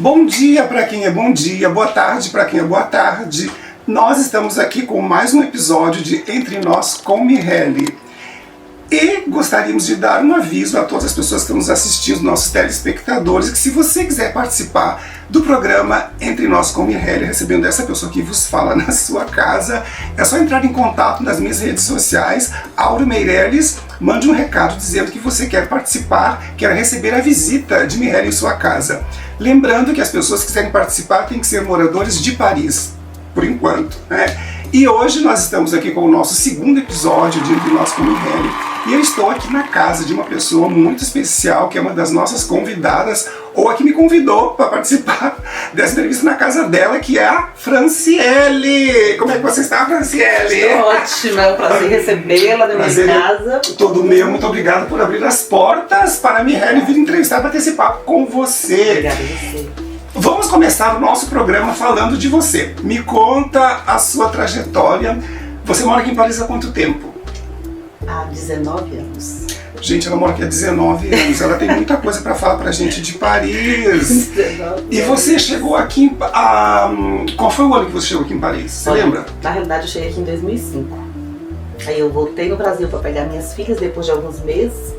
Bom dia para quem é bom dia, boa tarde para quem é boa tarde. Nós estamos aqui com mais um episódio de Entre Nós com Mirelle. E gostaríamos de dar um aviso a todas as pessoas que estão nos assistindo, nossos telespectadores, que se você quiser participar do programa Entre Nós com Mirelle, recebendo essa pessoa que vos fala na sua casa, é só entrar em contato nas minhas redes sociais, Auro Meirelles, mande um recado dizendo que você quer participar, quer receber a visita de Mirelle em sua casa. Lembrando que as pessoas que quiserem participar têm que ser moradores de Paris, por enquanto, né? E hoje nós estamos aqui com o nosso segundo episódio de Entre Nós com Mirelle. E eu estou aqui na casa de uma pessoa muito especial, que é uma das nossas convidadas, ou a que me convidou para participar dessa entrevista na casa dela, que é a Franciele. Como é que você está, Franciele? Estou ótima, é um prazer recebê-la na minha casa. Todo meu, muito obrigado por abrir as portas para a Mirelle vir entrevistar, para ter esse papo com você. Obrigada a você. Vamos começar o nosso programa falando de você. Me conta a sua trajetória. Você mora aqui em Paris há quanto tempo? Há 19 anos. Gente, ela mora aqui há 19 anos. Ela tem muita coisa para falar pra gente de Paris. E você chegou aqui em... Qual foi o ano que você chegou aqui em Paris? Você lembra? Na realidade, eu cheguei aqui em 2005. Aí eu voltei no Brasil para pegar minhas filhas depois de alguns meses.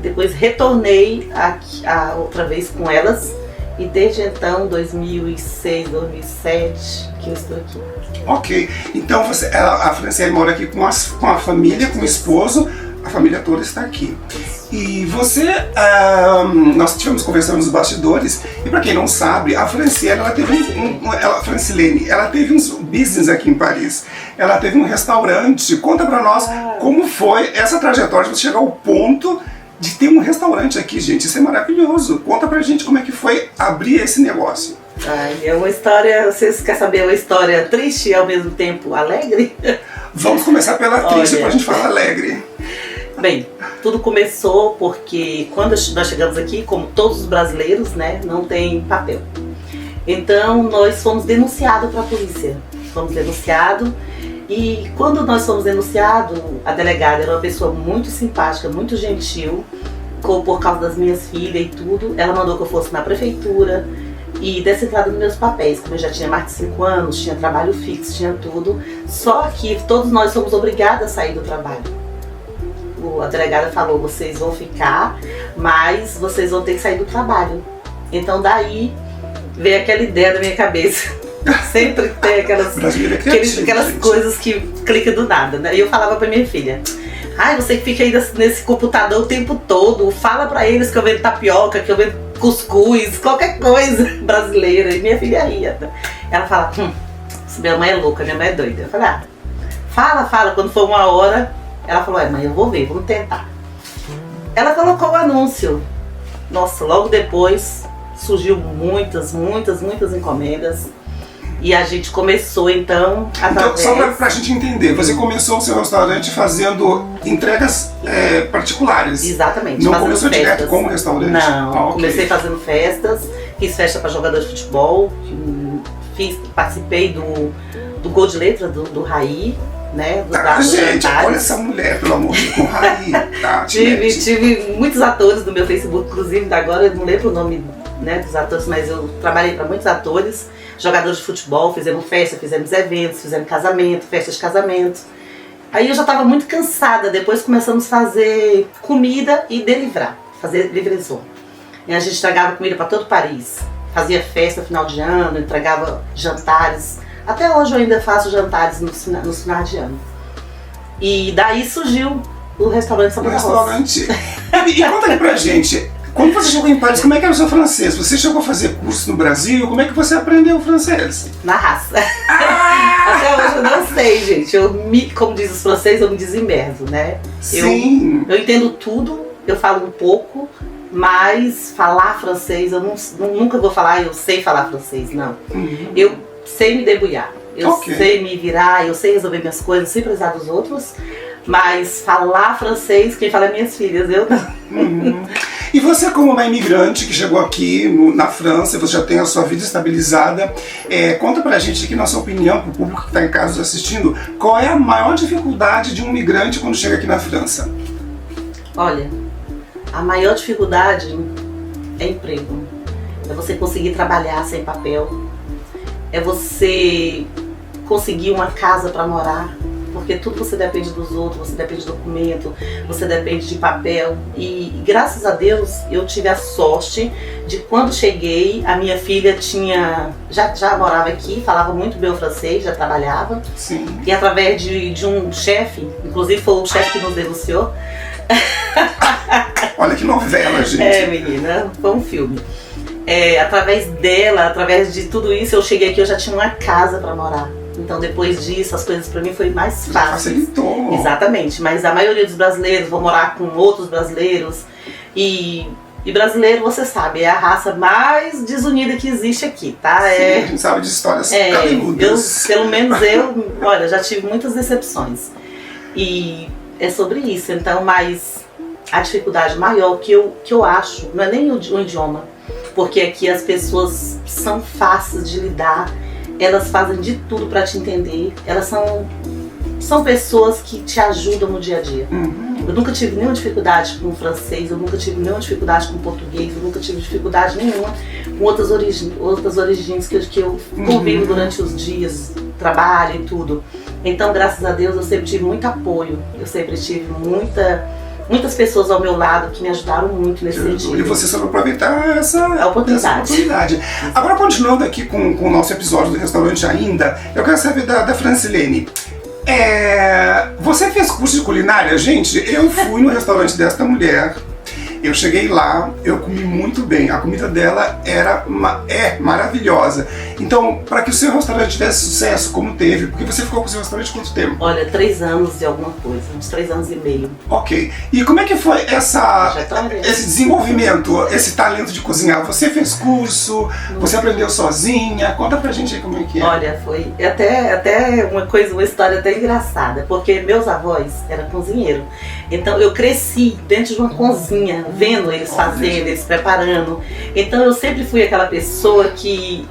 Depois retornei aqui, outra vez com elas. E desde então, 2006, 2007, que eu estou aqui. Ok. Então a Franciele mora aqui com a família, com o esposo. A família toda está aqui. E você, nós estivemos conversando nos bastidores, e para quem não sabe, a Franciele, Francilene, ela teve uns business aqui em Paris. Ela teve um restaurante. Conta para nós como foi essa trajetória de você chegar ao ponto de ter um restaurante aqui, gente. Isso é maravilhoso. Conta pra gente como é que foi abrir esse negócio. É uma história, vocês querem saber uma história triste e ao mesmo tempo alegre? Vamos começar pela triste pra gente falar alegre. Bem, tudo começou porque quando nós chegamos aqui, como todos os brasileiros, né, não tem papel. Então nós fomos denunciados para a polícia. Fomos denunciados. E quando nós fomos denunciados, a delegada era uma pessoa muito simpática, muito gentil, por causa das minhas filhas e tudo. Ela mandou que eu fosse na prefeitura e desse entrada nos meus papéis, como eu já tinha mais de 5 anos, tinha trabalho fixo, tinha tudo. Só que todos nós somos obrigados a sair do trabalho. A delegada falou, vocês vão ficar, mas vocês vão ter que sair do trabalho. Então daí veio aquela ideia na minha cabeça. Sempre tem aquelas coisas que clicam do nada, né? E eu falava pra minha filha, você que fica aí nesse computador o tempo todo, fala pra eles que eu vendo tapioca, que eu vendo cuscuz, qualquer coisa brasileira. E minha filha ria. Ela fala, minha mãe é louca, minha mãe é doida. Eu falei, fala. Quando for uma hora, ela falou, mãe, eu vou ver, vamos tentar. Ela colocou o anúncio. Nossa, logo depois surgiu muitas encomendas. E a gente começou então Então, só pra gente entender, você começou o seu restaurante fazendo entregas particulares. Exatamente. Não começou festas direto como restaurante? Não, comecei fazendo festas, fiz festa para jogador de futebol, participei do Gol de Letra do Raí, né? Gente, olha essa mulher, pelo amor de Deus, com Raí. Tive muitos atores no meu Facebook, inclusive agora eu não lembro o nome, né, dos atores, mas eu trabalhei para muitos atores. Jogadores de futebol, fizemos festa, fizemos eventos, fizemos casamento, festas de casamento. Aí eu já estava muito cansada, depois começamos a fazer comida e fazer livraison. E a gente entregava comida para todo Paris, fazia festa no final de ano, entregava jantares. Até hoje eu ainda faço jantares nos finais de ano. E daí surgiu o restaurante Sabor da Roça. E conta aí pra gente, quando você chegou em Paris, como é que era o seu francês? Você chegou a fazer curso no Brasil? Como é que você aprendeu o francês? Na raça. Até hoje eu não sei, gente. Como diz os franceses, eu me desimerso, né? Sim. Eu entendo tudo, eu falo um pouco, mas falar francês, eu nunca vou falar, eu sei falar francês, não. Eu sei me debulhar, eu sei me virar, eu sei resolver minhas coisas sem precisar dos outros, mas falar francês, quem fala é minhas filhas, eu não. E você, como uma imigrante que chegou aqui na França, você já tem a sua vida estabilizada, conta pra gente aqui, na sua opinião, pro público que está em casa assistindo, qual é a maior dificuldade de um imigrante quando chega aqui na França? Olha, a maior dificuldade é emprego. É você conseguir trabalhar sem papel. É você conseguir uma casa para morar. Porque tudo você depende dos outros, você depende de documento, você depende de papel. E graças a Deus eu tive a sorte de quando cheguei, a minha filha já morava aqui, falava muito bem o francês, já trabalhava. Sim. E através de um chefe, inclusive foi o chefe que nos denunciou. Olha que novela, gente. É, menina, foi um filme. Através dela, através de tudo isso, eu cheguei aqui, eu já tinha uma casa para morar. Então depois disso as coisas para mim foi mais fáceis. Facilitou. Exatamente, mas a maioria dos brasileiros vão morar com outros brasileiros e brasileiro, você sabe, é a raça mais desunida que existe aqui, tá? Sim, a gente sabe de histórias cabeludas. Pelo menos eu, olha, já tive muitas decepções. E é sobre isso, então, mas a dificuldade maior que eu acho, não é nem o idioma, porque aqui as pessoas são fáceis de lidar, elas fazem de tudo para te entender, elas são pessoas que te ajudam no dia a dia. Eu nunca tive nenhuma dificuldade com o francês, eu nunca tive nenhuma dificuldade com o português, eu nunca tive dificuldade nenhuma com outras origens que eu convivo durante os dias, trabalho e tudo. Então, graças a Deus, eu sempre tive muito apoio, eu sempre tive muitas pessoas ao meu lado que me ajudaram muito nesse sentido. E você soube aproveitar essa oportunidade. Agora, continuando aqui com o nosso episódio do restaurante ainda, eu quero saber da Francilene. Você fez curso de culinária? Gente, eu fui no restaurante desta mulher, eu cheguei lá, eu comi muito bem, a comida dela é maravilhosa. Então, para que o seu restaurante tivesse sucesso como teve, porque você ficou com o seu restaurante quanto tempo? Olha, 3 anos e alguma coisa, uns 3 anos e meio. Ok. E como é que foi esse desenvolvimento, esse talento de cozinhar? Você fez curso? Você aprendeu sozinha? Conta pra gente aí como é que é. Olha, foi até uma história até engraçada, porque meus avós eram cozinheiros. Então eu cresci dentro de uma cozinha, vendo eles fazendo, eles preparando. Então eu sempre fui aquela pessoa que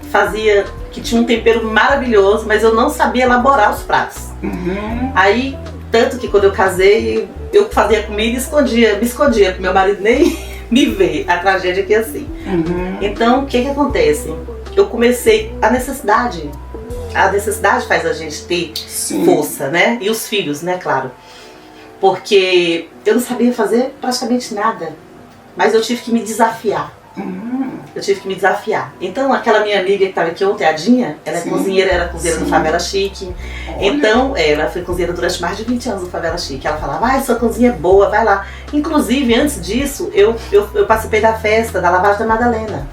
tinha um tempero maravilhoso, mas eu não sabia elaborar os pratos. Aí, tanto que quando eu casei, eu fazia comida e me escondia, porque meu marido nem me vê. A tragédia aqui é assim. Então, o que acontece? Eu comecei, a necessidade faz a gente ter força, né? E os filhos, né, claro. Porque eu não sabia fazer praticamente nada, mas eu tive que me desafiar. Eu tive que me desafiar. Então, aquela minha amiga que estava aqui ontem, a Dinha, ela era cozinheira do Favela Chique. Olha. Então, ela foi cozinheira durante mais de 20 anos do Favela Chique. Ela falava, sua cozinha é boa, vai lá. Inclusive, antes disso, eu participei da festa da Lavagem da Madalena.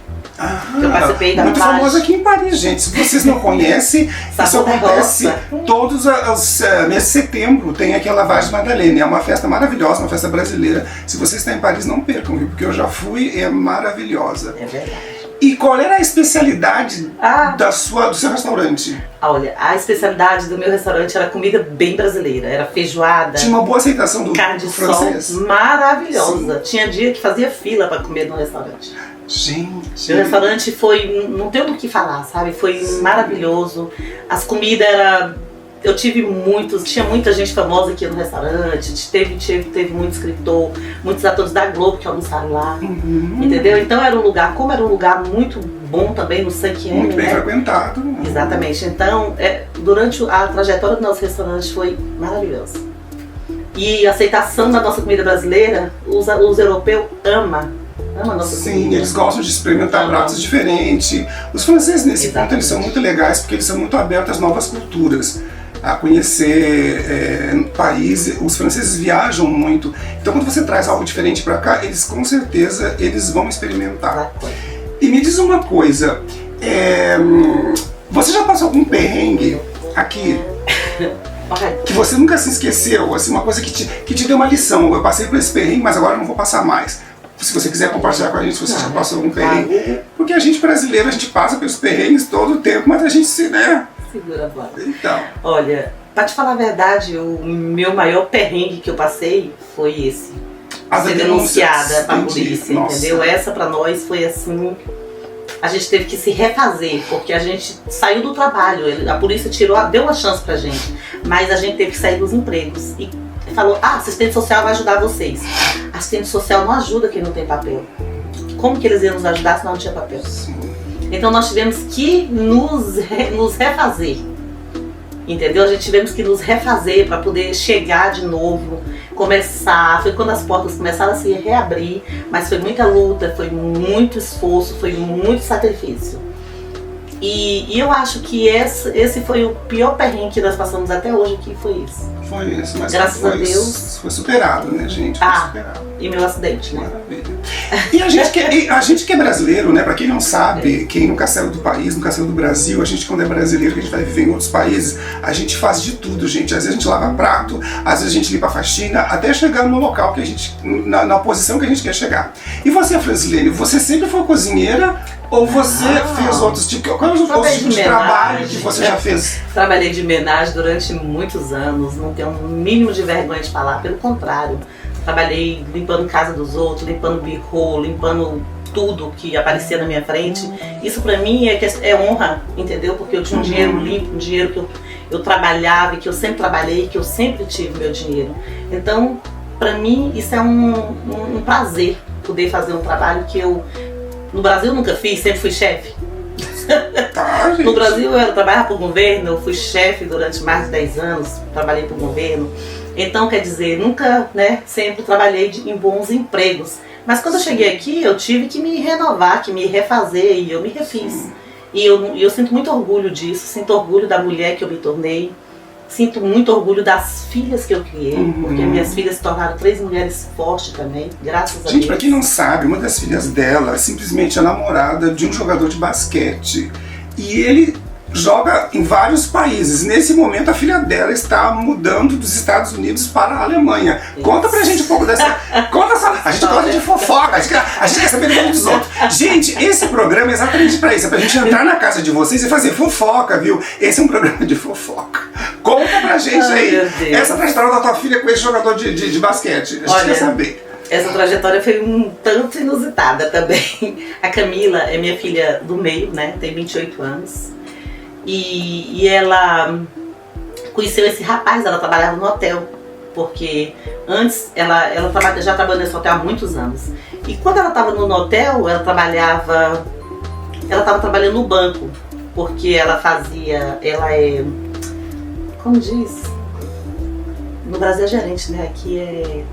Eu participei da muito lavagem. famosa aqui em Paris, gente. Se vocês não conhecem, isso acontece todos os meses de setembro. Tem aqui a Lavagem de Madalena. É uma festa maravilhosa, uma festa brasileira. Se você está em Paris, não percam, viu? Porque eu já fui, é maravilhosa. É verdade. E qual era a especialidade do seu restaurante? Olha, a especialidade do meu restaurante era comida bem brasileira. Era feijoada. Tinha uma boa aceitação do carne de francês. Sol maravilhosa. Tinha dia que fazia fila para comer no restaurante. Gente. O restaurante não tem o que falar, sabe? Foi maravilhoso. As comidas tinha muita gente famosa aqui no restaurante, teve muito escritor, muitos atores da Globo que almoçaram lá, entendeu? Então era um lugar muito bom também no Sanquiene, muito bem frequentado. Exatamente. Então, durante a trajetória do nosso restaurante foi maravilhosa. E a aceitação da nossa comida brasileira, os europeus amam a nossa comida. Eles gostam de experimentar pratos diferentes. Os franceses, nesse ponto, eles são muito legais porque eles são muito abertos às novas culturas, a conhecer países. Os franceses viajam muito, então quando você traz algo diferente para cá, eles com certeza vão experimentar. E me diz uma coisa, você já passou algum perrengue aqui que você nunca se esqueceu, assim, uma coisa que te deu uma lição? Eu passei por esse perrengue, mas agora eu não vou passar mais. Se você quiser compartilhar com a gente, se você já passou algum perrengue. Porque a gente brasileiro, a gente passa pelos perrengues todo o tempo, mas a gente segura a bola. Então. Olha, pra te falar a verdade, o meu maior perrengue que eu passei foi esse. Ser denunciada pra polícia, entendeu? Essa pra nós foi assim, a gente teve que se refazer, porque a gente saiu do trabalho, a polícia deu uma chance pra gente, mas a gente teve que sair dos empregos. E falou, assistente social vai ajudar vocês. Assistente social não ajuda quem não tem papel. como que eles iam nos ajudar se não tinha papel? Sim. Então nós tivemos que nos refazer, entendeu? A gente tivemos que nos refazer para poder chegar de novo, começar. Foi quando as portas começaram a se reabrir, mas foi muita luta, foi muito esforço, foi muito sacrifício. E eu acho que esse foi o pior perrengue que nós passamos até hoje, que foi isso. Foi isso, mas graças a Deus foi superado, né, gente? Foi superado. E meu acidente, né? Maravilha. E a gente que é brasileiro, né? Pra quem não sabe, quem nunca saiu do país, nunca saiu do Brasil, a gente quando é brasileiro, que a gente vai viver em outros países, a gente faz de tudo, gente. Às vezes a gente lava prato, às vezes a gente limpa a faxina, até chegar no local que a gente, na posição que a gente quer chegar. E você, Francilene, você sempre foi cozinheira? Ou você fez outros tipos? Quais os outros tipos de trabalho que você já fez? Trabalhei de menagem durante muitos anos, não tenho o mínimo de vergonha de falar, pelo contrário. Trabalhei limpando casa dos outros, limpando birro, limpando tudo que aparecia na minha frente. Isso pra mim é honra, entendeu? Porque eu tinha um dinheiro limpo, um dinheiro que eu trabalhava, que eu sempre trabalhei, que eu sempre tive meu dinheiro. Então, pra mim, isso é um prazer, poder fazer um trabalho que eu... No Brasil eu nunca fiz, sempre fui chefe. No Brasil eu trabalhava para o governo, eu fui chefe durante mais de 10 anos, trabalhei para o governo. Então, quer dizer, nunca, né, sempre trabalhei em bons empregos. Mas quando eu cheguei aqui, eu tive que me renovar, que me refazer, e eu me refiz. E eu sinto muito orgulho disso, sinto orgulho da mulher que eu me tornei. Sinto muito orgulho das filhas que eu criei, porque minhas filhas se tornaram 3 mulheres fortes também, graças a Deus. Gente, pra quem não sabe, uma das filhas dela é simplesmente a namorada de um jogador de basquete. E ele joga em vários países. Nesse momento, a filha dela está mudando dos Estados Unidos para a Alemanha. Isso. Conta pra gente um pouco dessa... Conta essa... A gente gosta de fofoca, a gente quer saber do mundo dos outros. Gente, esse programa é exatamente pra isso. É pra gente entrar na casa de vocês e fazer fofoca, viu? Esse é um programa de fofoca. Conta pra gente aí essa trajetória da tua filha com esse jogador de basquete. A gente quer saber. Essa trajetória foi um tanto inusitada também. A Camila é minha filha do meio, né? Tem 28 anos. E ela conheceu esse rapaz, ela trabalhava no hotel. Porque antes, ela já trabalhou nesse hotel há muitos anos. E quando ela estava no hotel, ela estava trabalhando no banco. Porque ela é... Como diz? No Brasil é gerente, né? Aqui é...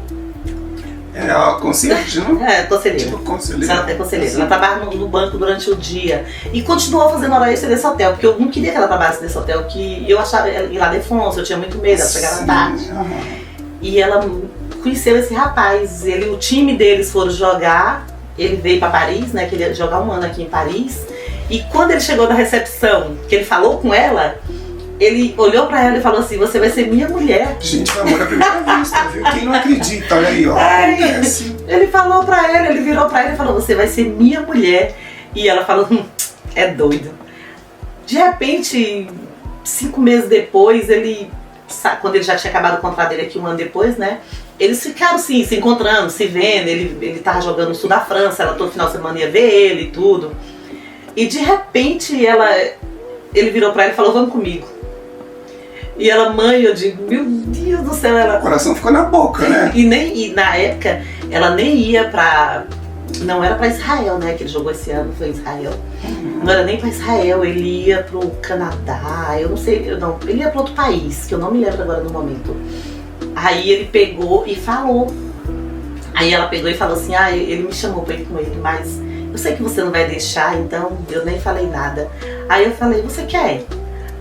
É a conselheira, não? É, conselheira. Tipo conselheira. Ela é conselheira. Ela trabalhava no banco durante o dia. E continuou fazendo hora extra nesse hotel, porque eu não queria que ela trabalhasse nesse hotel, que eu achava ir lá de Afonso, eu tinha muito medo, ela chegava tarde. E ela conheceu esse rapaz. O time deles foram jogar, ele veio para Paris, né? Que ele ia jogar 1 ano aqui em Paris. E quando ele chegou na recepção, que ele falou com ela, ele olhou pra ela e falou assim: você vai ser minha mulher. Gente, foi amor à primeira vista, viu? Quem não acredita, olha aí, ó. Ele falou pra ela, ele virou pra ela e falou: você vai ser minha mulher. E ela falou: é doido. De repente, 5 meses depois, quando ele já tinha acabado o contrato dele aqui 1 ano depois, né? Eles ficaram assim, se encontrando, se vendo. Ele tava jogando no sul da França, ela todo final de semana ia ver ele e tudo. E de repente ele virou pra ela e falou: vamos comigo. E ela, mãe, eu digo, meu Deus do céu, ela... O coração ficou na boca, né? E na época, ela nem ia pra... Não era pra Israel, né? Que ele jogou esse ano, foi Israel. Não era nem pra Israel, ele ia pro Canadá, eu não sei, ele ia pra outro país, que eu não me lembro agora no momento. Aí ele pegou e falou. Aí ela pegou e falou assim: ele me chamou pra ir com ele, mas eu sei que você não vai deixar, então eu nem falei nada. Aí eu falei: você quer?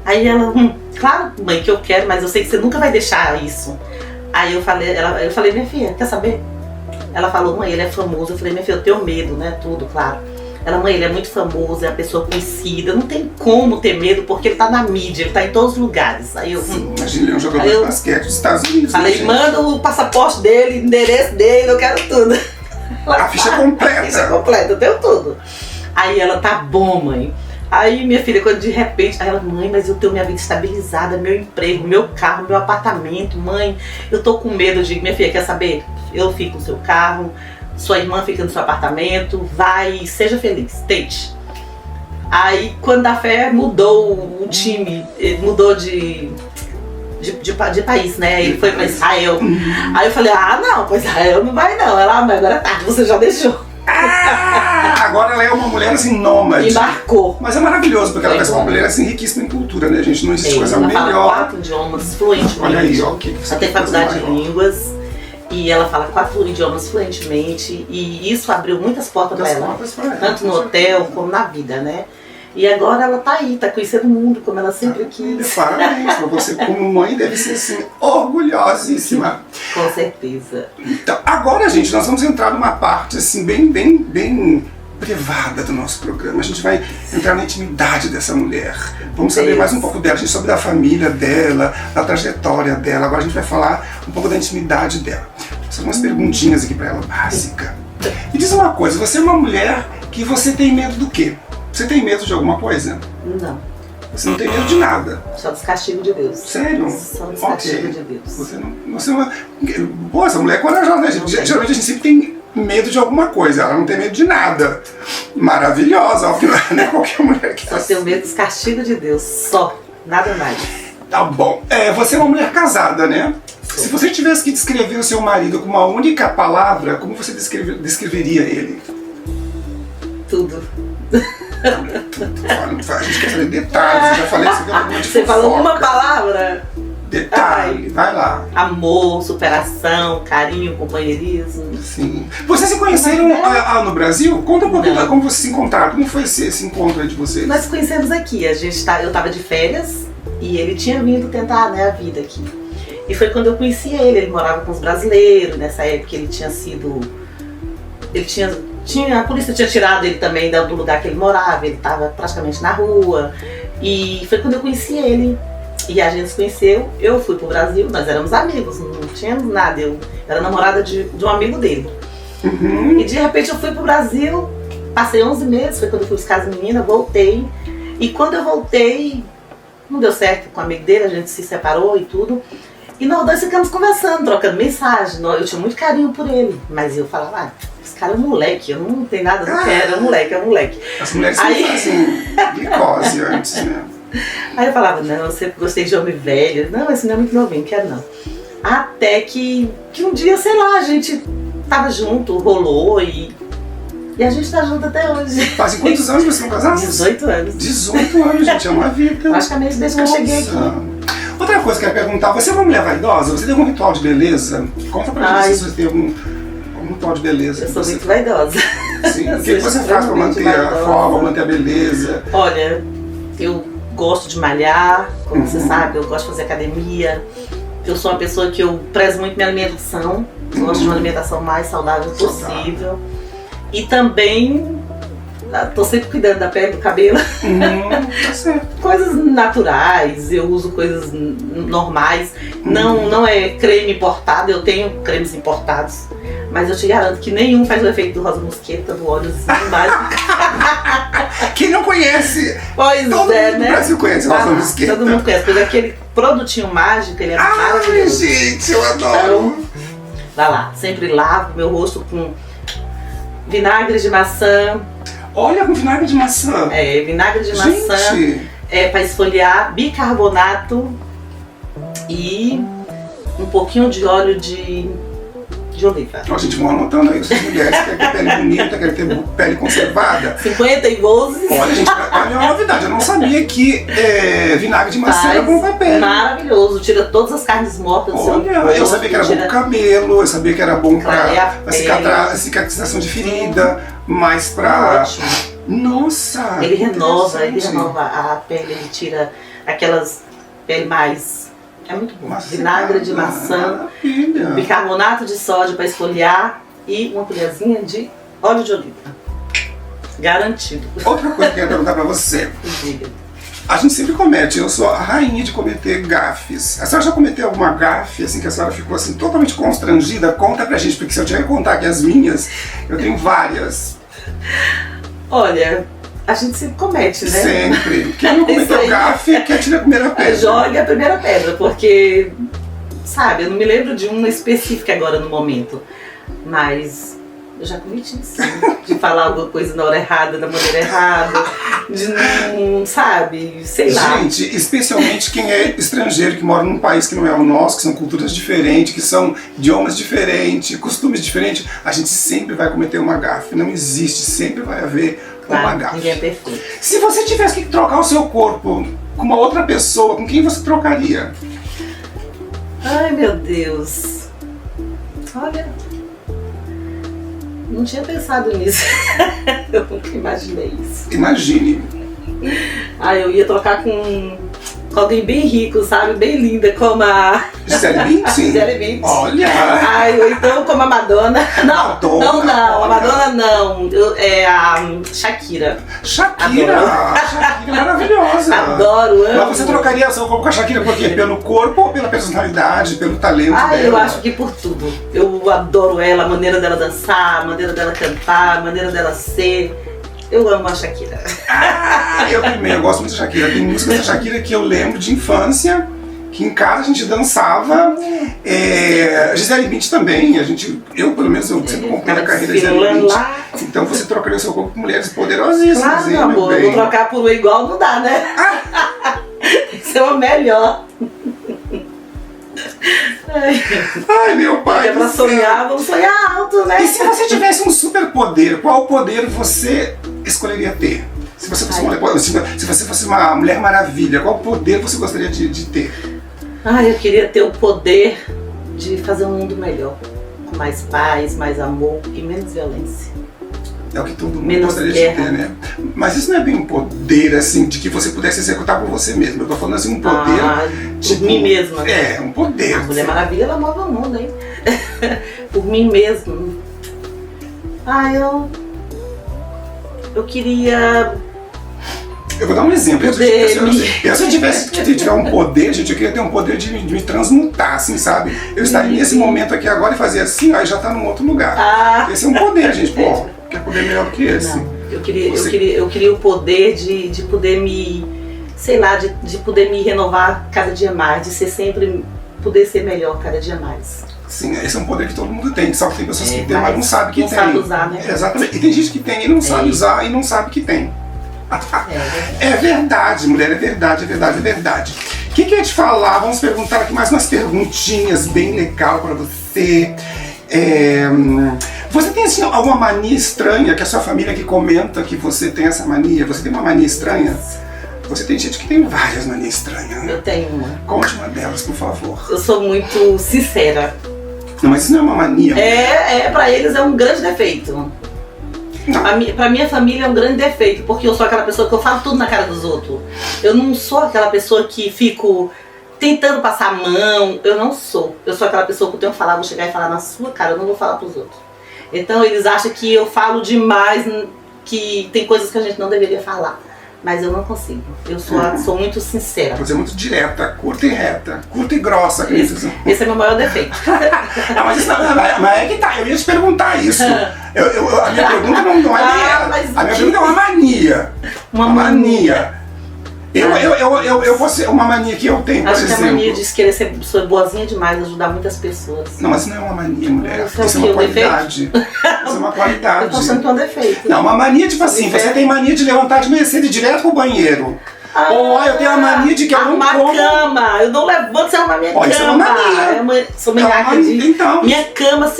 Aí ela, claro, mãe, que eu quero, mas eu sei que você nunca vai deixar isso. Aí eu falei: minha filha, quer saber? Ela falou: mãe, ele é famoso. Eu falei: minha filha, eu tenho medo, né? Tudo, claro. Ela: mãe, ele é muito famoso, é uma pessoa conhecida, não tem como ter medo, porque ele tá na mídia, ele tá em todos os lugares. Aí eu, imagina, ele é um jogador de basquete dos Estados Unidos. Falei: manda o passaporte dele, endereço dele, eu quero tudo. A ficha completa. A ficha completa, eu tenho tudo. Aí ela: tá bom, mãe. Aí minha filha, quando de repente, aí ela: mãe, mas eu tenho minha vida estabilizada, meu emprego, meu carro, meu apartamento, mãe, eu tô com medo. Eu digo: minha filha, quer saber? Eu fico no seu carro, sua irmã fica no seu apartamento, vai, seja feliz, tente. Aí quando a fé mudou o time, ele mudou de país, né? Ele foi pra Israel. Aí eu falei: não, pra Israel não vai não. Ela: mas agora é tarde, você já deixou. agora ela é uma mulher assim, nômade. E marcou. Mas é maravilhoso, porque ela vai ser uma mulher assim, riquíssima em cultura, né, gente? Não existe coisa ela melhor. Fala 4 idiomas fluentemente. Olha aí, ó. Que ela tem faculdade de línguas. E ela fala 4 idiomas fluentemente. E isso abriu muitas portas para ela. Tanto no hotel como na vida, né? E agora ela tá aí, tá conhecendo o mundo como ela sempre quis. Parabéns pra você, como mãe, deve ser assim, orgulhosíssima. Com certeza. Então, agora, gente, nós vamos entrar numa parte assim, bem privada do nosso programa. A gente vai entrar na intimidade dessa mulher. Vamos saber mais um pouco dela, a gente sabe da família dela, da trajetória dela. Agora a gente vai falar um pouco da intimidade dela. São umas perguntinhas aqui pra ela, básica. Me diz uma coisa, você é uma mulher que você tem medo do quê? Você tem medo de alguma coisa? Não. Você não tem medo de nada? Só dos castigos de Deus. Sério? Só dos castigos de Deus. Você é uma... Pô, essa mulher é corajosa, né? Geralmente a gente sempre tem medo de alguma coisa, ela não tem medo de nada. Maravilhosa, óbvio, não é qualquer mulher que Só tenho medo dos castigos de Deus, só. Nada mais. Tá bom. Você é uma mulher casada, né? Sou. Se você tivesse que descrever o seu marido com uma única palavra, como você descreveria ele? Tudo. A gente quer saber detalhes, eu já falei isso aqui. Você falou uma palavra? Detalhe, vai lá. Amor, superação, carinho, companheirismo. Sim. Vocês se conheceram no Brasil? Conta um pouquinho como vocês se encontraram. Como foi esse encontro aí de vocês? Nós se conhecemos aqui. Eu tava de férias e ele tinha vindo tentar, né, a vida aqui. E foi quando eu conheci ele. Ele morava com os brasileiros. Nessa época ele tinha sido... A polícia tinha tirado ele também do lugar que ele morava. Ele estava praticamente na rua. E foi quando eu conheci ele. E a gente se conheceu, eu fui pro Brasil, nós éramos amigos, não tínhamos nada, eu era namorada de um amigo dele. Uhum. E de repente eu fui pro Brasil, passei 11 meses, foi quando eu fui buscar as meninas, voltei. E quando eu voltei, não deu certo com o amigo dele, a gente se separou e tudo. E nós dois ficamos conversando, trocando mensagem, eu tinha muito carinho por ele. Mas eu falava, esse cara é um moleque, eu não tenho nada, não quero, é um moleque. As mulheres fazem glicose antes, né? Aí eu falava, não, eu sempre gostei de homem velho. Não, esse não é muito novinho, quero não. Até que um dia, sei lá, a gente tava junto, rolou e a gente tá junto até hoje. Fazem quantos anos vocês estão casados? 18 anos. 18 anos, gente, é uma vida. Praticamente desde que eu cheguei aqui. Outra coisa que eu ia perguntar, você é uma mulher vaidosa? Você tem algum ritual de beleza? Conta pra gente se você tem algum ritual de beleza. Eu sou muito vaidosa. Sim, o que você faz pra manter a forma, manter a beleza? Olha, eu gosto de malhar, como você sabe, eu gosto de fazer academia. Eu sou uma pessoa que eu prezo muito minha alimentação, gosto de uma alimentação mais saudável possível. E também tô sempre cuidando da pele, do cabelo. Tá certo. Coisas naturais, eu uso coisas normais. Não é creme importado, eu tenho cremes importados. Mas eu te garanto que nenhum faz o efeito do rosa mosqueta, do óleozinho mágico. Quem não conhece? Pois todo é, mundo né? no Brasil conhece o rosa mosqueta. Todo mundo conhece, porque aquele produtinho mágico, ele é maravilhoso. Gente, eu adoro. Então, vai lá, sempre lavo meu rosto com vinagre de maçã. Olha, com vinagre de maçã. Vinagre de maçã. Para esfoliar, bicarbonato e um pouquinho de óleo de oliva. Ó, gente, vão anotando aí, essas mulheres que querem ter pele bonita, querem ter pele conservada. 50 e 12. Olha, gente, olha uma novidade, eu não sabia que vinagre de maçã era bom pra pele. Maravilhoso, tira todas as carnes mortas do seu corpo. Eu sabia que era bom pro cabelo, eu sabia que era bom pra cicatrização de ferida, mas pra... Nossa! Ele renova a pele, ele tira aquelas pele mais... É muito bom. Vinagre de maçã, bicarbonato de sódio para esfoliar e uma colherzinha de óleo de oliva. Garantido. Outra coisa que eu ia perguntar pra você. Diga. A gente sempre comete, eu sou a rainha de cometer gafes. A senhora já cometeu alguma gafe, assim, que a senhora ficou assim, totalmente constrangida? Conta pra gente, porque se eu tiver que contar aqui as minhas, eu tenho várias. Olha... A gente sempre comete, né? Sempre. Quem não cometeu gafe, quer tirar a primeira pedra. Joga a primeira pedra, porque, sabe, eu não me lembro de uma específica agora no momento. Mas eu já cometi sim. De falar alguma coisa na hora errada, da maneira errada, de não sabe? Sei lá. Gente, especialmente quem é estrangeiro, que mora num país que não é o nosso, que são culturas diferentes, que são idiomas diferentes, costumes diferentes, a gente sempre vai cometer uma gafe. Não existe, sempre vai haver uma gafe. Ninguém é perfeito. Se você tivesse que trocar o seu corpo com uma outra pessoa, com quem você trocaria? Ai, meu Deus. Olha, não tinha pensado nisso. Eu nunca imaginei isso. Imagine. Eu ia trocar com alguém bem rico, sabe? Bem linda, como a Gisele Bündchen? Gisele Bündchen. Olha! Ou então como a Madonna. Não, a Madonna não. É a Shakira. Shakira é maravilhosa. Adoro, amo. Mas você trocaria seu corpo com a Shakira por quê? Pelo corpo ou pela personalidade, pelo talento dela? Eu acho que por tudo. Eu adoro ela, a maneira dela dançar, a maneira dela cantar, a maneira dela ser. Eu amo a Shakira. Eu também, eu gosto muito da Shakira. Tem músicas da Shakira que eu lembro de infância, que em casa a gente dançava. Gisele Bündchen também, eu pelo menos eu sempre acompanho a carreira da Gisele Bündchen. Então você trocaria o seu corpo com mulheres poderosíssimas. Claro, meu amor, eu vou trocar por um igual não dá, né? Isso é o melhor. Ai, meu pai. É pra sonhar, vamos sonhar alto, né? E se você tivesse um superpoder, qual poder você escolheria ter? Se você fosse uma Mulher Maravilha, qual poder você gostaria de ter? Eu queria ter o poder de fazer um mundo melhor. Com mais paz, mais amor e menos violência. É o que todo mundo menos gostaria guerra. de ter, né? Mas isso não é bem um poder, assim, de que você pudesse executar por você mesmo. Eu tô falando assim, um poder... Por mim mesma. Um poder. A Mulher Maravilha, ela move o mundo, hein? Por mim mesma. Eu queria... Eu vou dar um exemplo. Se eu tiver um poder, gente, eu queria ter um poder de me transmutar, assim, sabe? Eu estaria nesse momento aqui agora e fazer assim, aí já tá num outro lugar. Esse é um poder, gente. Pô, quer poder melhor que esse? Não, eu queria o poder de poder me... Sei lá, de poder me renovar cada dia mais, de ser sempre... Poder ser melhor cada dia mais. Sim, esse é um poder que todo mundo tem. Só que tem pessoas que têm, mas não sabem que tem. Não sabe usar, né? Exatamente. E tem gente que tem e não sabe usar e não sabe que tem. É verdade, mulher, é verdade. O que eu ia te falar? Vamos perguntar aqui mais umas perguntinhas bem legal pra você. Você tem assim, alguma mania estranha que a sua família que comenta que você tem essa mania? Você tem uma mania estranha? Você tem gente que tem várias manias estranhas, né? Eu tenho uma. Conte uma delas, por favor. Eu sou muito sincera. Não, mas isso não é uma mania. Pra eles é um grande defeito. Pra minha família é um grande defeito, porque eu sou aquela pessoa que eu falo tudo na cara dos outros. Eu não sou aquela pessoa que fico tentando passar a mão. Eu não sou. Eu sou aquela pessoa que eu tenho que falar, vou chegar e falar na sua cara, eu não vou falar pros outros. Então eles acham que eu falo demais, que tem coisas que a gente não deveria falar. Mas eu não consigo. Eu sou muito sincera. Você é muito direta, curta e reta, curta e grossa. Esse é meu maior defeito. Não, mas é que tá, eu ia te perguntar isso. A minha pergunta não é a minha pergunta é uma mania. Uma mania. Eu vou ser uma mania que eu tenho, por exemplo. Acho que a mania de querer ser pessoa boazinha demais, ajudar muitas pessoas. Não, mas isso não é uma mania, mulher. Isso é uma qualidade. Isso é uma qualidade. Eu tô achando que é um defeito. Não, uma mania tipo assim, você tem mania de levantar de manhã cedo e ir direto pro banheiro. Ou eu tenho a mania de que eu não como... cama, eu não levanto sem arrumar minha cama. Isso é uma mania. Sou manhaca de... Então. Minha cama,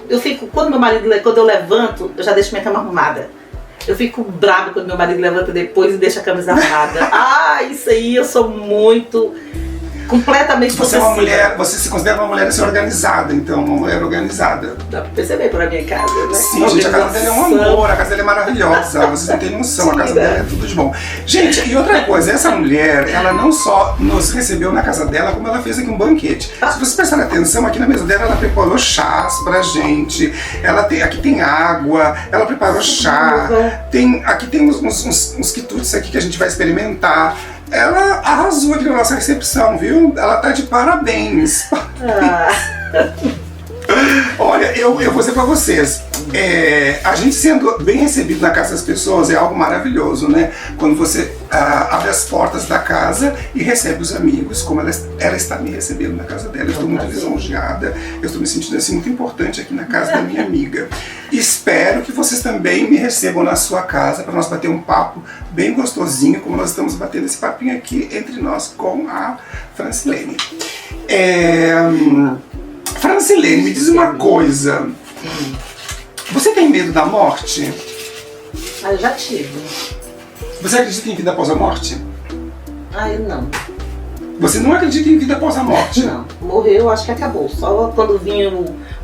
eu fico... Quando eu levanto, eu já deixo minha cama arrumada. Eu fico brava quando meu marido levanta depois e deixa a cama desarrumada. Isso aí, eu sou muito... completamente você é uma mulher, você se considera uma mulher assim, organizada, então, uma mulher organizada. Dá pra perceber por a minha casa, né? Sim, gente, a casa dela é um amor, a casa dela é maravilhosa, vocês não têm noção, a casa dela é tudo de bom. Gente, e outra coisa, essa mulher, ela não só nos recebeu na casa dela, como ela fez aqui um banquete. Se vocês prestarem atenção, aqui na mesa dela, ela preparou chás pra gente, aqui tem água, ela preparou chá, aqui tem uns quitutes aqui que a gente vai experimentar. Ela arrasou aqui na nossa recepção, viu? Ela tá de parabéns. Olha, eu vou dizer pra vocês, a gente sendo bem recebido na casa das pessoas é algo maravilhoso, né? Quando você abre as portas da casa e recebe os amigos, como ela está me recebendo na casa dela. Eu estou muito lisonjeada, eu estou me sentindo assim muito importante aqui na casa da minha amiga. Espero que vocês também me recebam na sua casa para nós bater um papo bem gostosinho, como nós estamos batendo esse papinho aqui entre nós com a Francilene. Francilene, me diz uma coisa. Você tem medo da morte? Eu já tive. Você acredita em vida após a morte? Eu não. Você não acredita em vida após a morte? Não. Morreu, acho que acabou. Só quando vinha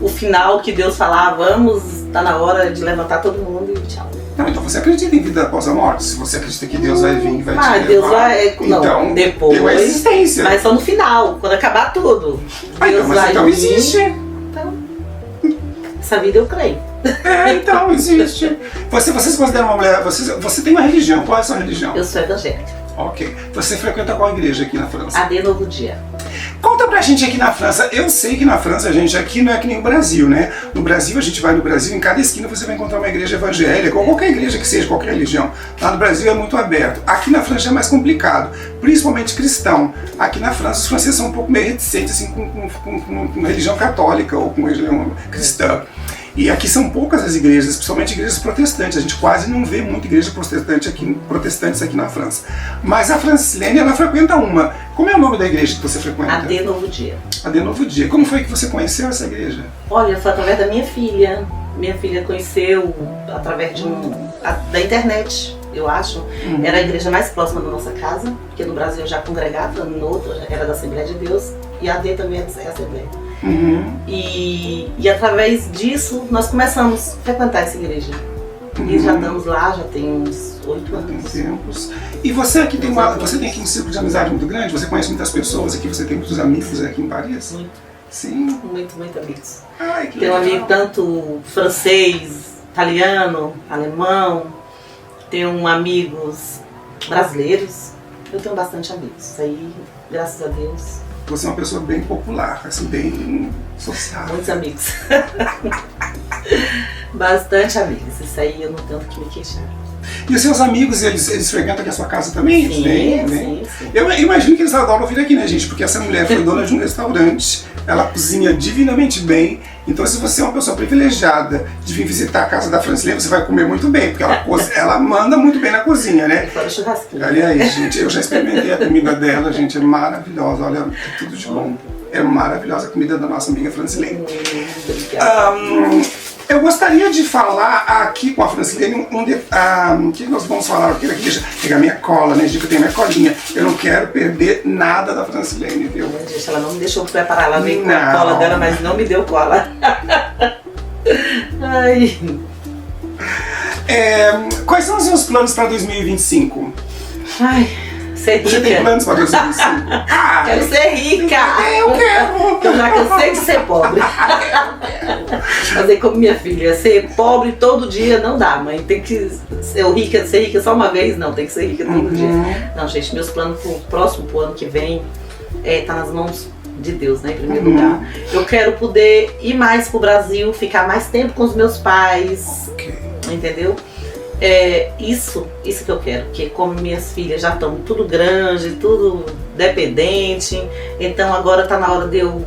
o final que Deus falava, vamos, tá na hora de levantar todo mundo e tchau. Não, então você acredita em vida após a morte? Se você acredita que Deus vai vir e vai te levar... Deus vai... Não, então, depois... tem uma existência. Mas só no final, quando acabar tudo. Deus então, mas então vir, existe. Então, essa vida eu creio. Então, existe. Vocês consideram uma mulher... Você tem uma religião. Qual é a sua religião? Eu sou evangélica. Ok. Você frequenta qual igreja aqui na França? AD Novo Dia. Conta pra gente aqui na França. Eu sei que na França, gente, aqui não é que nem o Brasil, né? No Brasil, a gente vai no Brasil, em cada esquina você vai encontrar uma igreja evangélica, ou qualquer igreja que seja, qualquer religião. Lá no Brasil é muito aberto. Aqui na França é mais complicado, principalmente cristão. Aqui na França, os franceses são um pouco meio reticentes assim, com religião católica ou com religião cristã. E aqui são poucas as igrejas, principalmente igrejas protestantes. A gente quase não vê muita igreja protestantes aqui na França. Mas a Francilene, ela frequenta uma. Como é o nome da igreja que você frequenta? AD Novo Dia. AD Novo Dia. Como foi que você conheceu essa igreja? Olha, foi através da minha filha. Minha filha conheceu através da internet, eu acho. Era a igreja mais próxima da nossa casa, porque no Brasil eu já congregava, no outro era da Assembleia de Deus, e a AD também é da Assembleia. E através disso nós começamos a frequentar essa igreja. E já estamos lá, já tem uns 8 anos. Tempos. E você aqui você tem aqui um círculo de amizade muito grande? Você conhece muitas pessoas aqui? Você tem muitos amigos aqui em Paris? Muito. Sim? Muito amigos. Ai, que tem um legal. amigo tanto francês, italiano, alemão. Tenho amigos brasileiros. Eu tenho bastante amigos. Isso aí, graças a Deus. Você é uma pessoa bem popular, assim, bem social. Muitos amigos. Bastante amigos. Isso aí eu não tenho que me queixar. E os seus amigos, eles frequentam aqui a sua casa também? Sim. Eu imagino que eles adoram vir aqui, né, gente? Porque essa mulher foi dona de um restaurante, ela cozinha divinamente bem. Então, se você é uma pessoa privilegiada de vir visitar a casa da Francilene, você vai comer muito bem, porque ela manda muito bem na cozinha, né? Fora churrasquinho. Aliás, gente, eu já experimentei a comida dela, gente, é maravilhosa. Olha, é tudo de bom. É maravilhosa a comida da nossa amiga Francilene. Eu gostaria de falar aqui com a Francilene o que nós vamos falar aqui. Deixa eu pegar minha cola, né? Eu tenho minha colinha. Eu não quero perder nada da Francilene, viu? Gente, ela não me deixou preparar, ela veio com a cola dela, mas não me deu cola. Ai. Quais são os seus planos para 2025? Ai, ser rica. Você tem planos para 2025? Quero ser rica! Eu quero! Eu já cansei de ser pobre. Fazer como minha filha, ser pobre todo dia não dá, mãe. Tem que ser rica só uma vez, não, tem que ser rica todo dia. Não, gente, meus planos pro ano que vem tá nas mãos de Deus, né, em primeiro lugar. Eu quero poder ir mais pro Brasil, ficar mais tempo com os meus pais, entendeu? Isso que eu quero, porque como minhas filhas já estão tudo grande, tudo dependente, então agora tá na hora de eu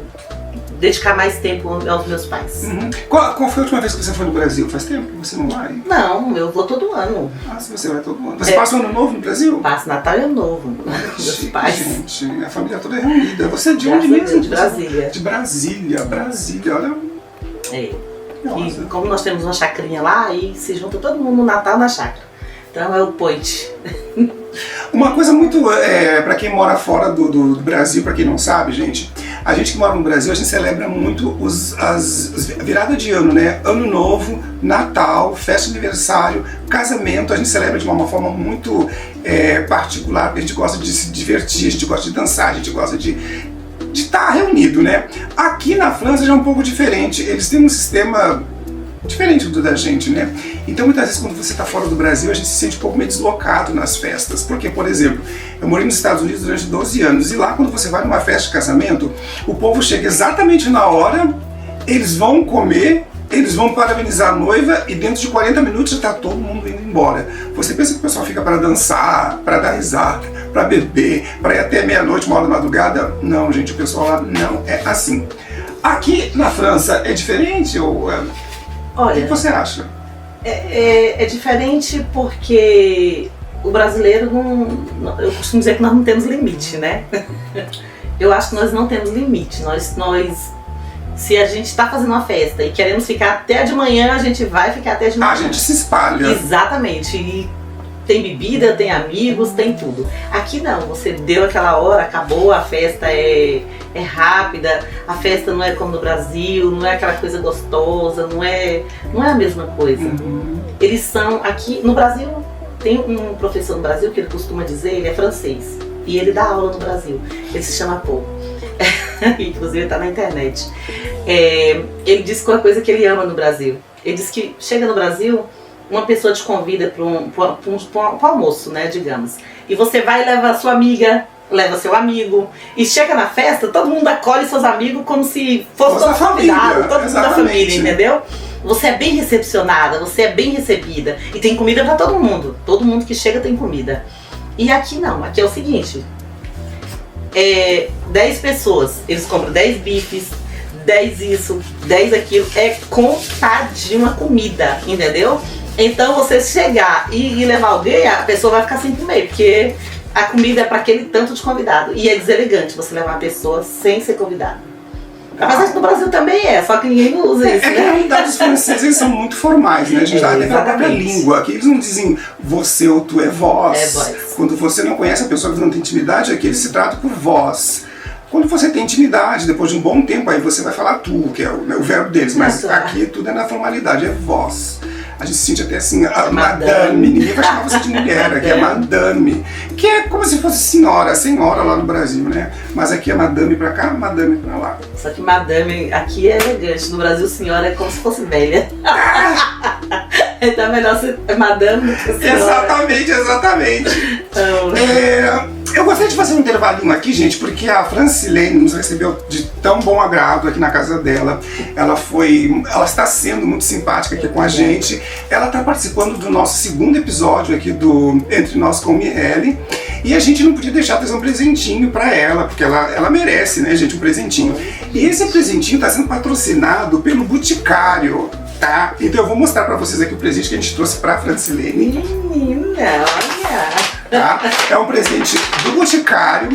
dedicar mais tempo aos meus pais. Qual foi a última vez que você foi no Brasil? Faz tempo que você não vai? Não, eu vou todo ano. Se você vai todo ano. Você passa o ano novo no Brasil? Passo Natal e Ano Novo. Meus pais. Gente, a família toda é reunida. Você é de onde mesmo? De Brasília. De Brasília, olha. E como nós temos uma chacrinha lá, e se junta todo mundo no Natal na chácara. Então é o point. Uma coisa muito, para quem mora fora do Brasil, para quem não sabe, gente, a gente que mora no Brasil, a gente celebra muito as virada de ano, né? Ano Novo, Natal, festa de aniversário, casamento, a gente celebra de uma forma muito particular, porque a gente gosta de se divertir, a gente gosta de dançar, a gente gosta de estar reunido, né? Aqui na França já é um pouco diferente, eles têm um sistema diferente do da gente, né? Então muitas vezes quando você está fora do Brasil a gente se sente um pouco meio deslocado nas festas, porque, por exemplo, eu morei nos Estados Unidos durante 12 anos e lá quando você vai numa festa de casamento, o povo chega exatamente na hora, Eles vão comer, eles vão parabenizar a noiva e dentro de 40 minutos já está todo mundo indo embora. Você pensa que o pessoal fica para dançar, para dar risada, para beber, para ir até meia-noite, 1 hora da madrugada? Não, gente, o pessoal lá não é assim. Aqui na França é diferente? Ou, Olha, o que você acha? É diferente porque o brasileiro não. Eu costumo dizer que nós não temos limite, né? Eu acho que nós não temos limite. Se a gente está fazendo uma festa e queremos ficar até de manhã, a gente vai ficar até de manhã. A gente se espalha. Exatamente. E tem bebida, tem amigos, tem tudo. Aqui não, você deu aquela hora, acabou, a festa é rápida, a festa não é como no Brasil, não é aquela coisa gostosa, não é a mesma coisa. Eles são, aqui no Brasil, tem um professor no Brasil que ele costuma dizer, ele é francês, e ele dá aula no Brasil, ele se chama Paul, inclusive está na internet. Ele diz que é uma coisa que ele ama no Brasil, ele diz que chega no Brasil, uma pessoa te convida para um almoço, né, digamos, e você vai e leva a sua amiga, leva seu amigo, e chega na festa, todo mundo acolhe seus amigos como se fosse todo convidado, todo mundo da família, entendeu? Você é bem recepcionada, você é bem recebida, e tem comida para todo mundo que chega tem comida. E aqui não, aqui é o seguinte, 10 pessoas, eles compram 10 bifes, 10 isso, 10 aquilo, é contadinho a comida, entendeu? Então você chegar e levar alguém, a pessoa vai ficar sem comer, porque a comida é para aquele tanto de convidado. E é deselegante você levar uma pessoa sem ser convidado. Apesar que no Brasil também só que ninguém usa isso, né? Na realidade os franceses eles são muito formais, né? A gente até a própria língua. Aqui eles não dizem você ou tu, é vós. É vós. Quando você não conhece a pessoa que não tem intimidade, aqui eles se tratam por vós. Quando você tem intimidade, depois de um bom tempo, aí você vai falar tu, que é o verbo deles. Mas aqui tudo é na formalidade, é vós. A gente se sente até assim, a madame, ninguém vai chamar você de mulher, aqui é madame, que é como se fosse senhora lá no Brasil, né? Mas aqui é madame pra cá, madame pra lá. Só que madame aqui é elegante, no Brasil senhora é como se fosse velha. Então é melhor ser madame do que senhora. Exatamente. Eu gostaria de fazer um intervalinho aqui, gente, porque a Francilene nos recebeu de tão bom agrado aqui na casa dela. Ela está sendo muito simpática aqui com a gente. Ela está participando do nosso 2º episódio aqui do Entre Nós com Michele. E a gente não podia deixar de fazer um presentinho para ela, porque ela merece, né, gente, um presentinho. E esse presentinho está sendo patrocinado pelo Boticário, tá? Então eu vou mostrar para vocês aqui o presente que a gente trouxe para a Francilene. Menina, olha! Tá? É um presente do Boticário.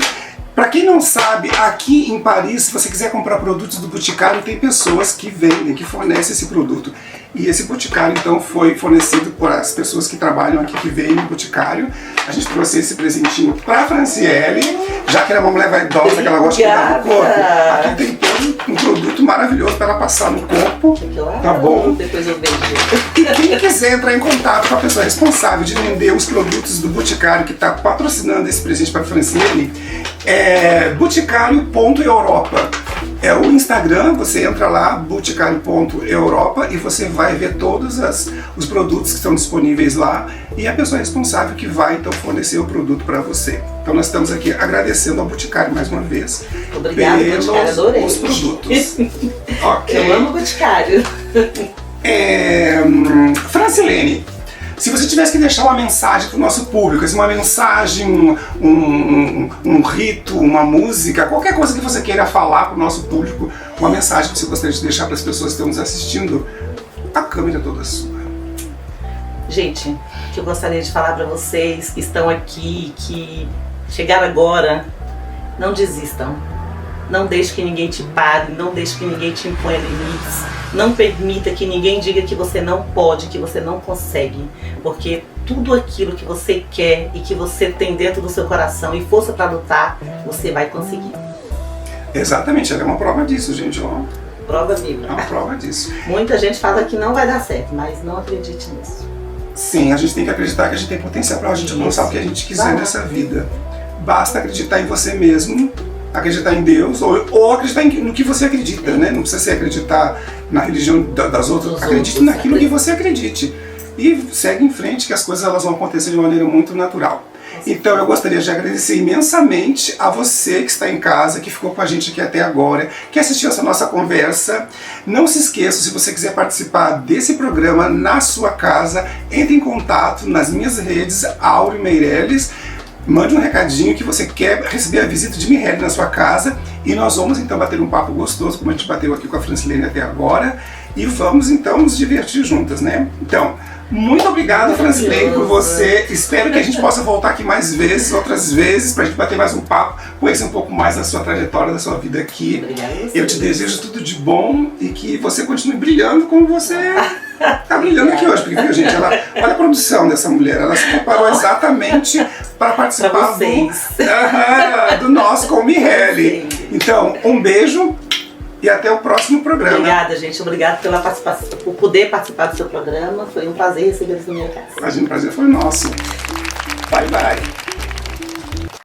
Para quem não sabe, aqui em Paris, se você quiser comprar produtos do Boticário, tem pessoas que vendem, que fornecem esse produto. E esse Boticário, então, foi fornecido por as pessoas que trabalham aqui, que vendem no Boticário. A gente trouxe esse presentinho para a Franciele, já que ela é uma mulher vaidosa, que ela gosta de cuidar do corpo. Aqui tem todo um produto maravilhoso para ela passar no corpo, tá bom? Depois eu vejo. E quem quiser entrar em contato com a pessoa responsável de vender os produtos do Boticário, que está patrocinando esse presente para a Franciele, é boticário.europa. É o Instagram, você entra lá, boticário.europa, e você vai ver todos os produtos que estão disponíveis lá, e a pessoa responsável que vai então fornecer o produto para você. Então nós estamos aqui agradecendo ao Boticário mais uma vez. Obrigada, Boticário, adorei os produtos. Okay. Eu amo o Boticário. Francilene, se você tivesse que deixar uma mensagem para o nosso público, assim, uma mensagem, um rito, uma música, qualquer coisa que você queira falar para o nosso público, uma mensagem que você gostaria de deixar para as pessoas que estão nos assistindo, a câmera é toda sua. Gente, o que eu gostaria de falar para vocês que estão aqui, que chegaram agora, não desistam. Não deixe que ninguém te pare, não deixe que ninguém te imponha limites. Não permita que ninguém diga que você não pode, que você não consegue. Porque tudo aquilo que você quer e que você tem dentro do seu coração e força para lutar, você vai conseguir. Exatamente, ela é uma prova disso, gente. Prova viva. É uma prova disso. Muita gente fala que não vai dar certo, mas não acredite nisso. Sim, a gente tem que acreditar que a gente tem potencial para a gente alcançar o que a gente quiser nessa vida. Basta acreditar em você mesmo, acreditar em Deus, ou acreditar no que você acredita, né? Não precisa ser acreditar na religião das outras, acredite naquilo que você acredite. E segue em frente, que as coisas elas vão acontecer de maneira muito natural. Então eu gostaria de agradecer imensamente a você que está em casa, que ficou com a gente aqui até agora, que assistiu essa nossa conversa. Não se esqueça, se você quiser participar desse programa na sua casa, entre em contato nas minhas redes, Áureo Meirelles. Mande um recadinho que você quer receber a visita de Mireille na sua casa e nós vamos então bater um papo gostoso, como a gente bateu aqui com a Francilene até agora, e vamos então nos divertir juntas, né? Então, muito obrigado, Francilene, por você. Espero que a gente possa voltar aqui mais vezes, outras vezes, para a gente bater mais um papo, conhecer um pouco mais da sua trajetória, da sua vida aqui. Obrigada. Eu te desejo tudo de bom e que você continue brilhando como você está brilhando aqui hoje. Porque, viu, gente, olha a produção dessa mulher. Ela se preparou exatamente para participar do nosso com Mireille. Então, um beijo. E até o próximo programa. Obrigada, gente. Obrigada pela participação, por poder participar do seu programa. Foi um prazer recebê-los na minha casa. Imagina, o prazer foi nosso. Bye, bye.